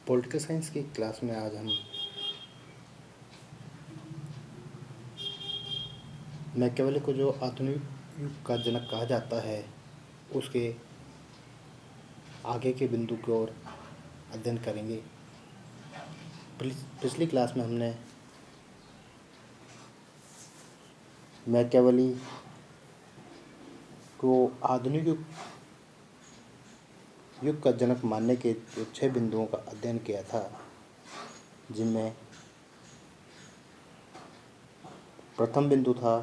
Political science की class में आज हम मैकियावेली को, जो आधुनिक युग का जनक कहा जाता है, उसके आगे के बिंदु की ओर अध्ययन करेंगे। पिछली क्लास में हमने मैकियावेली को आधुनिक युग का जनक मानने के जो 6 बिंदुओं का अध्ययन किया था, जिनमें प्रथम बिंदु था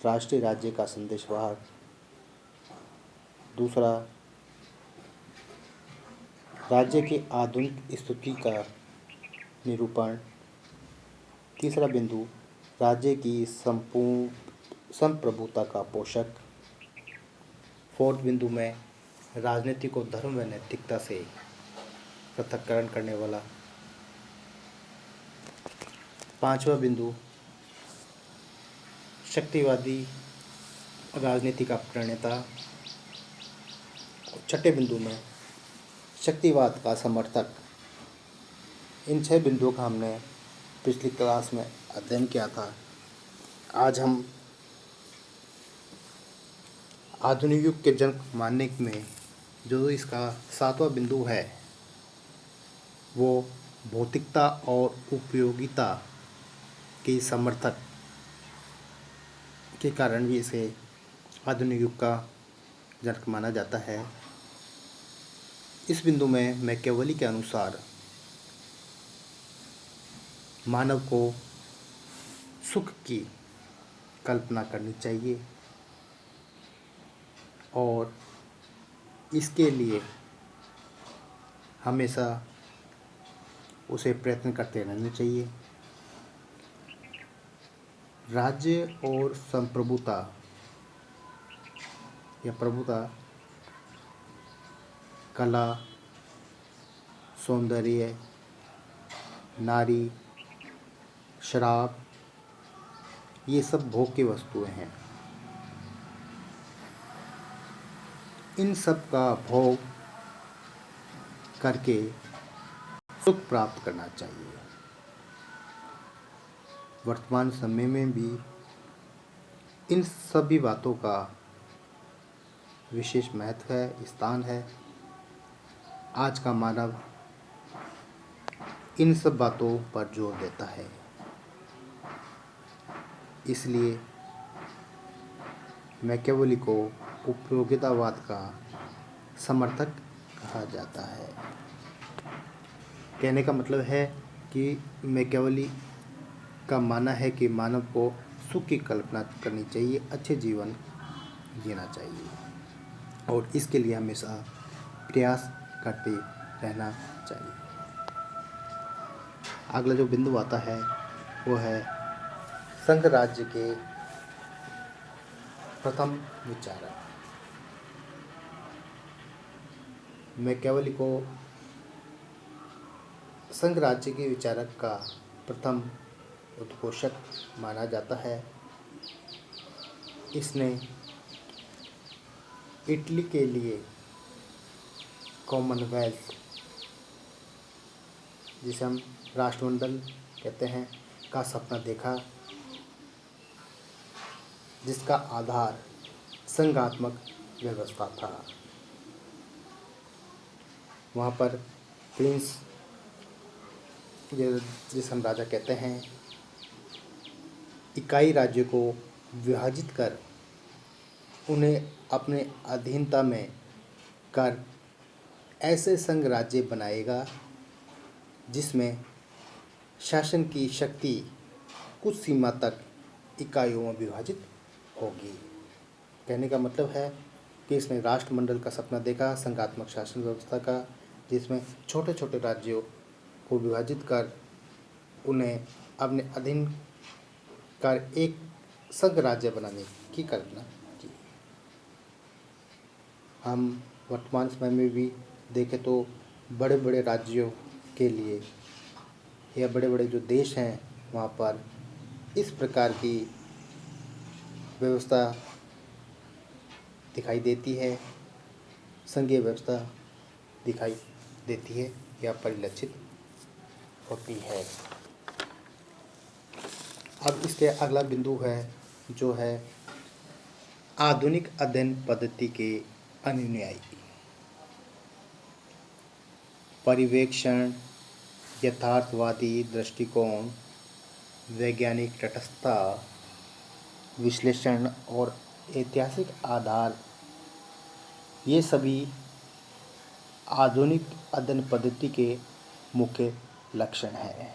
राष्ट्रीय राज्य का संदेशवाहक, दूसरा राज्य की आधुनिक स्थिति का निरूपण, तीसरा बिंदु राज्य की संपूर्ण संप्रभुता का पोषक, फोर्थ बिंदु में राजनीति को धर्म व नैतिकता से पृथक्करण करने वाला, पांचवा बिंदु शक्तिवादी राजनीति का प्रणेता, और छठे बिंदु में शक्तिवाद का समर्थक। इन 6 बिंदुओं का हमने पिछली क्लास में अध्ययन किया था। आज हम आधुनिक युग के जनक मानने में जो इसका 7वां बिंदु है, वो भौतिकता और उपयोगिता के समर्थक के कारण भी इसे आधुनिक युग का जनक माना जाता है। इस बिंदु में मैकियावेली के अनुसार मानव को सुख की कल्पना करनी चाहिए और इसके लिए हमेशा उसे प्रयत्न करते रहना चाहिए। राज्य और संप्रभुता या प्रभुता कला, सौंदर्य, नारी, शराब, ये सब भोग की वस्तुएं हैं। इन सब का भोग करके सुख प्राप्त करना चाहिए। वर्तमान समय में भी इन सभी बातों का विशेष महत्व है, स्थान है। आज का मानव इन सब बातों पर जोर देता है, इसलिए मैकियावेली को उपयोगितावाद का समर्थक कहा जाता है। कहने का मतलब है कि मैकियावेली का मानना है कि मानव को सुख की कल्पना करनी चाहिए, अच्छे जीवन जीना चाहिए और इसके लिए हमेशा प्रयास करते रहना चाहिए। अगला जो बिंदु आता है वो है संघ राज्य के प्रथम विचारक। मैकियावेली को संघ राज्य के विचारक का प्रथम उद्घोषक माना जाता है। इसने इटली के लिए कॉमनवेल्थ, जिसे हम राष्ट्रमंडल कहते हैं, का सपना देखा, जिसका आधार संघात्मक व्यवस्था था। वहाँ पर प्रिंस, जिसे हम राजा कहते हैं, इकाई राज्य को विभाजित कर उन्हें अपने अधीनता में कर ऐसे संघ राज्य बनाएगा जिसमें शासन की शक्ति कुछ सीमा तक इकाइयों में विभाजित होगी। कहने का मतलब है कि इसने राष्ट्रमंडल का सपना देखा, संघात्मक शासन व्यवस्था का, जिसमें छोटे छोटे राज्यों को विभाजित कर उन्हें अपने अधीन कर एक संघ राज्य बनाने की कल्पना की। हम वर्तमान समय में भी देखें तो बड़े बड़े राज्यों के लिए या बड़े बड़े जो देश हैं, वहाँ पर इस प्रकार की व्यवस्था दिखाई देती है, संघीय व्यवस्था दिखाई देती है या परिलक्षित होती है। अब इसके अगला बिंदु है जो है आधुनिक अध्ययन पद्धति के अनुयायी। पर्यवेक्षण, यथार्थवादी दृष्टिकोण, वैज्ञानिक तटस्थता, विश्लेषण और ऐतिहासिक आधार, ये सभी आधुनिक अध्ययन पद्धति के मुख्य लक्षण हैं।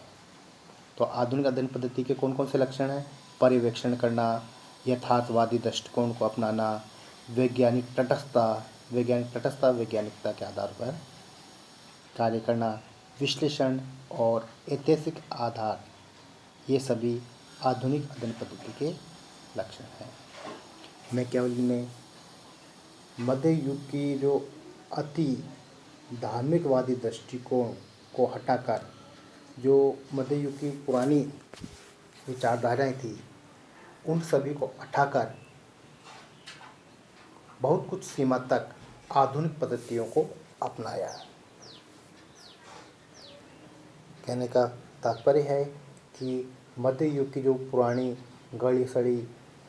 तो आधुनिक अध्ययन पद्धति के कौन कौन से लक्षण हैं? पर्यवेक्षण करना, यथार्थवादी दृष्टिकोण को अपनाना, वैज्ञानिक तटस्थता, वैज्ञानिकता के आधार पर कार्य करना, विश्लेषण और ऐतिहासिक आधार, ये सभी आधुनिक अध्ययन पद्धति के लक्षण हैं। मैकियावेली ने मध्य युग की जो अति धार्मिकवादी दृष्टिकोण को हटाकर जो मध्य युग की पुरानी विचारधाराएं थी, उन सभी को हटाकर बहुत कुछ सीमा तक आधुनिक पद्धतियों को अपनाया। कहने का तात्पर्य है कि मध्य युग की जो पुरानी गड़ी सड़ी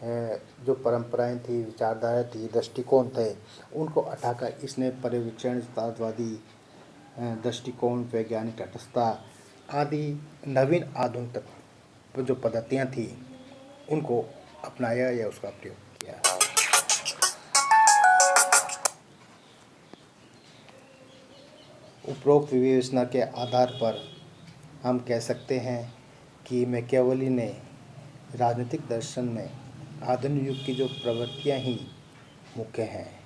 जो परंपराएं थी, विचारधारा थी, दृष्टिकोण थे, उनको हटाकर इसने पर्यवेक्षण, यथार्थवादी दृष्टिकोण, वैज्ञानिक तटस्थता आदि नवीन आधुनिक जो पद्धतियाँ थी उनको अपनाया या उसका प्रयोग किया। उपरोक्त विवेचना के आधार पर हम कह सकते हैं कि मैकियावेली ने राजनीतिक दर्शन में आधुनिक युग की जो प्रवृत्तियाँ ही मुख्य हैं,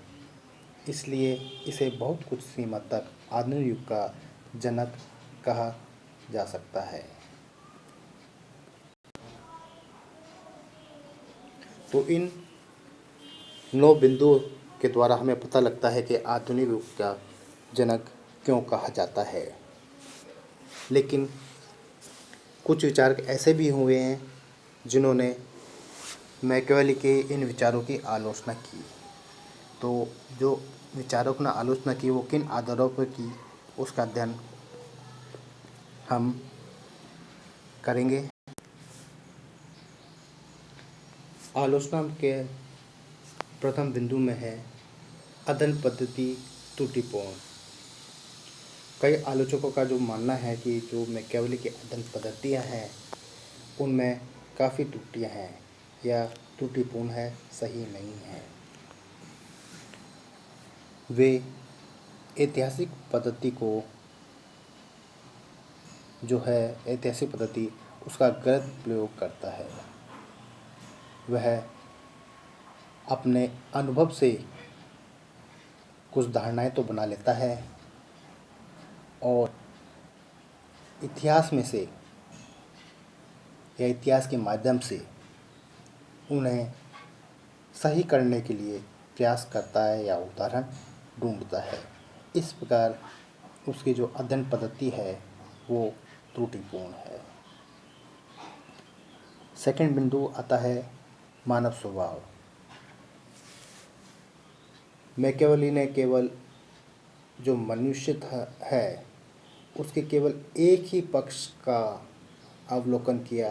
इसलिए इसे बहुत कुछ सीमा तक आधुनिक युग का जनक कहा जा सकता है। तो इन 9 बिंदुओं के द्वारा हमें पता लगता है कि आधुनिक युग का जनक क्यों कहा जाता है। लेकिन कुछ विचारक ऐसे भी हुए हैं जिन्होंने मैकियावेली के इन विचारों की आलोचना की। तो जो विचारकों ने आलोचना की वो किन आधारों पर की, उसका अध्ययन हम करेंगे। आलोचना के प्रथम बिंदु में है अध्ययन पद्धति त्रुटिपूर्ण। कई आलोचकों का जो मानना है कि जो मैकियावेली की अध्ययन पद्धतियाँ हैं उनमें काफ़ी त्रुटियाँ हैं या त्रुटिपूर्ण है, सही नहीं है। वे ऐतिहासिक पद्धति को जो है ऐतिहासिक पद्धति उसका गलत प्रयोग करता है। वह अपने अनुभव से कुछ धारणाएं तो बना लेता है और इतिहास में से या इतिहास के माध्यम से उन्हें सही करने के लिए प्रयास करता है या उदाहरण ढूंढता है। इस प्रकार उसकी जो अध्ययन पद्धति है वो त्रुटिपूर्ण है। सेकंड बिंदु आता है मानव स्वभाव। मैकियावेली ने केवल जो मनुष्य है उसके केवल एक ही पक्ष का अवलोकन किया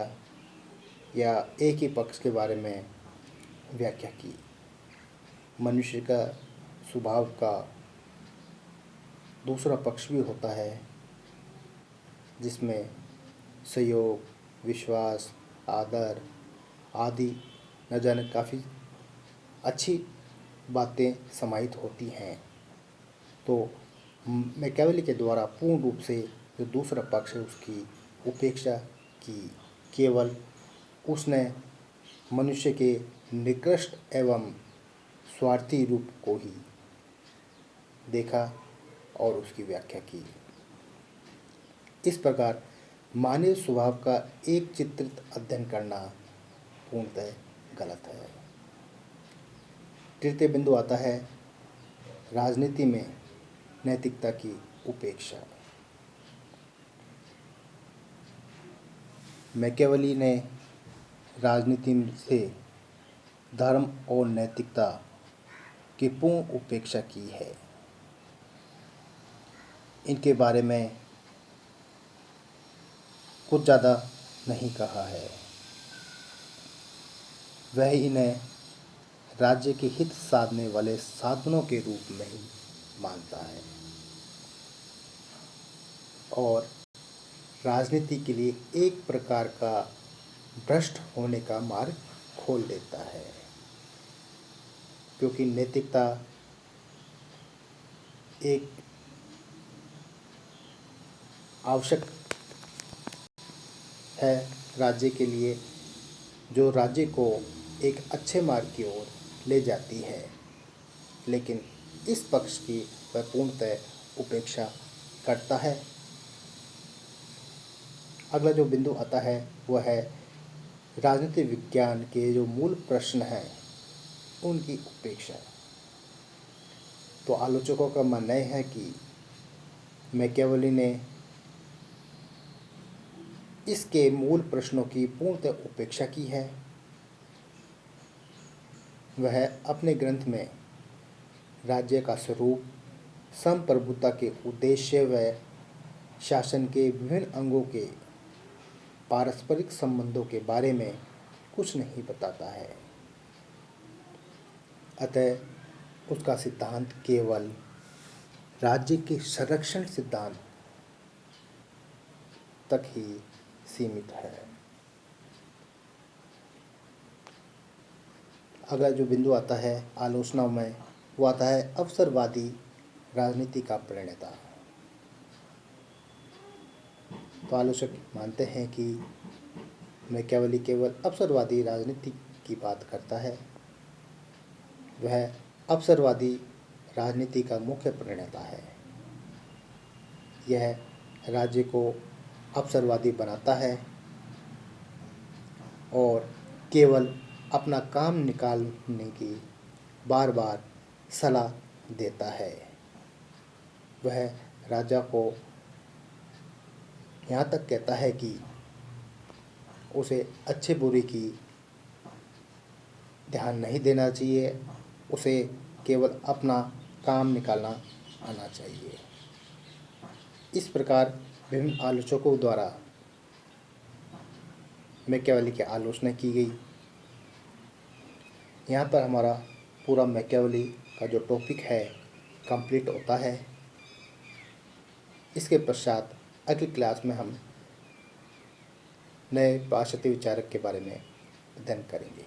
या एक ही पक्ष के बारे में व्याख्या की। मनुष्य का स्वभाव का दूसरा पक्ष भी होता है जिसमें सहयोग, विश्वास, आदर आदि न जाने काफ़ी अच्छी बातें समाहित होती हैं। तो मैकियावेली के द्वारा पूर्ण रूप से जो दूसरा पक्ष है उसकी उपेक्षा की। केवल उसने मनुष्य के निकृष्ट एवं स्वार्थी रूप को ही देखा और उसकी व्याख्या की। इस प्रकार मानव स्वभाव का एक चित्रित अध्ययन करना पूर्णतः गलत है। तृतीय बिंदु आता है राजनीति में नैतिकता की उपेक्षा। मैकियावेली ने राजनीति से धर्म और नैतिकता की पूर्ण उपेक्षा की है। इनके बारे में कुछ ज़्यादा नहीं कहा है। वह इन्हें राज्य के हित साधने वाले साधनों के रूप में ही मानता है और राजनीति के लिए एक प्रकार का भ्रष्ट होने का मार्ग खोल देता है, क्योंकि नैतिकता एक आवश्यक है राज्य के लिए, जो राज्य को एक अच्छे मार्ग की ओर ले जाती है। लेकिन इस पक्ष की वह पूर्णतः उपेक्षा करता है। अगला जो बिंदु आता है वह है राजनीति विज्ञान के जो मूल प्रश्न हैं उनकी उपेक्षा। तो आलोचकों का मानना है कि मैकियावेली ने इसके मूल प्रश्नों की पूर्णतः उपेक्षा की है। वह अपने ग्रंथ में राज्य का स्वरूप, संप्रभुता के उद्देश्य व शासन के विभिन्न अंगों के पारस्परिक संबंधों के बारे में कुछ नहीं बताता है। अतः उसका सिद्धांत केवल राज्य के संरक्षण सिद्धांत तक ही सीमित है। अगला जो बिंदु आता है आलोचना में वो आता है अवसरवादी राजनीति का प्रणेता। तो आलोचक मानते हैं कि मैकियावेली केवल अवसरवादी राजनीति की बात करता है। वह अवसरवादी राजनीति का मुख्य प्रणेता है। यह राज्य को अवसरवादी बनाता है और केवल अपना काम निकालने की बार बार सलाह देता है। वह राजा को यहाँ तक कहता है कि उसे अच्छे बुरे की ध्यान नहीं देना चाहिए, उसे केवल अपना काम निकालना आना चाहिए। इस प्रकार विभिन्न आलोचकों द्वारा मैकियावेली की आलोचना की गई। यहाँ पर हमारा पूरा मैकियावेली का जो टॉपिक है कंप्लीट होता है। इसके पश्चात अगली क्लास में हम नए पाश्चात्य विचारक के बारे में अध्ययन करेंगे।